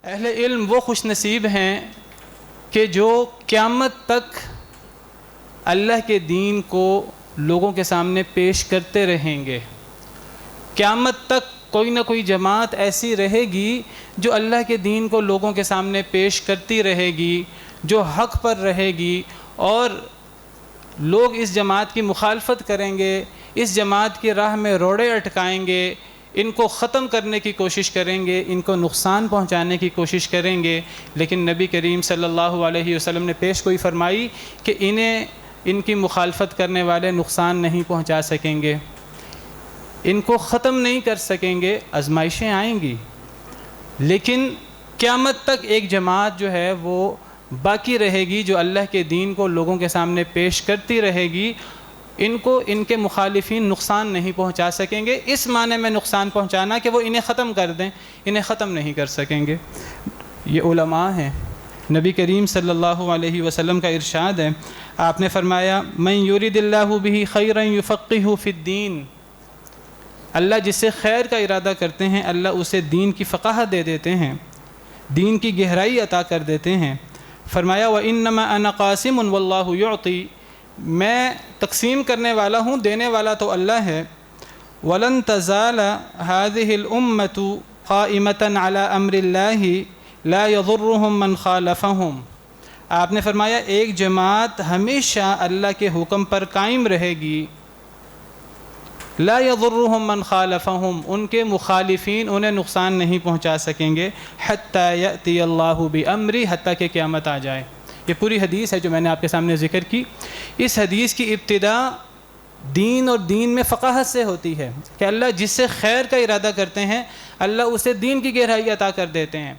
اہل علم وہ خوش نصیب ہیں کہ جو قیامت تک اللہ کے دین کو لوگوں کے سامنے پیش کرتے رہیں گے۔ قیامت تک کوئی نہ کوئی جماعت ایسی رہے گی جو اللہ کے دین کو لوگوں کے سامنے پیش کرتی رہے گی، جو حق پر رہے گی، اور لوگ اس جماعت کی مخالفت کریں گے، اس جماعت کی راہ میں روڑے اٹکائیں گے، ان کو ختم کرنے کی کوشش کریں گے، ان کو نقصان پہنچانے کی کوشش کریں گے، لیکن نبی کریم صلی اللہ علیہ وسلم نے پیش گوئی فرمائی کہ ان کی مخالفت کرنے والے نقصان نہیں پہنچا سکیں گے، ان کو ختم نہیں کر سکیں گے۔ آزمائشیں آئیں گی، لیکن قیامت تک ایک جماعت جو ہے وہ باقی رہے گی جو اللہ کے دین کو لوگوں کے سامنے پیش کرتی رہے گی۔ ان کو ان کے مخالفین نقصان نہیں پہنچا سکیں گے، اس معنی میں نقصان پہنچانا کہ وہ انہیں ختم کر دیں، انہیں ختم نہیں کر سکیں گے۔ یہ علماء ہیں۔ نبی کریم صلی اللہ علیہ وسلم کا ارشاد ہے، آپ نے فرمایا من یرید اللہ بہ خیرا یفقہہ فی الدین، اللہ جس سے خیر کا ارادہ کرتے ہیں اللہ اسے دین کی فقاہت دے دیتے ہیں، دین کی گہرائی عطا کر دیتے ہیں۔ فرمایا وَإِنَّمَا أَنَا قَاسِمٌ وَاللَّهُ يُعْطِي، میں تقسیم کرنے والا ہوں، دینے والا تو اللہ ہے۔ وَلَن تَزَالَ هَذِهِ الْأُمَّةُ قَائِمَةً عَلَى أَمْرِ اللَّهِ لَا يَضُرُّهُم مَّنْ خَالَفَهُم، آپ نے فرمایا ایک جماعت ہمیشہ اللہ کے حکم پر قائم رہے گی، لا يضرهم من خالفهم، ان کے مخالفین انہیں نقصان نہیں پہنچا سکیں گے، حتی یأتی اللہ بامری، حتیٰ کہ قیامت آ جائے۔ یہ پوری حدیث ہے جو میں نے آپ کے سامنے ذکر کی۔ اس حدیث کی ابتدا دین اور دین میں فقاہت سے ہوتی ہے کہ اللہ جس سے خیر کا ارادہ کرتے ہیں اللہ اسے دین کی گہرائی عطا کر دیتے ہیں۔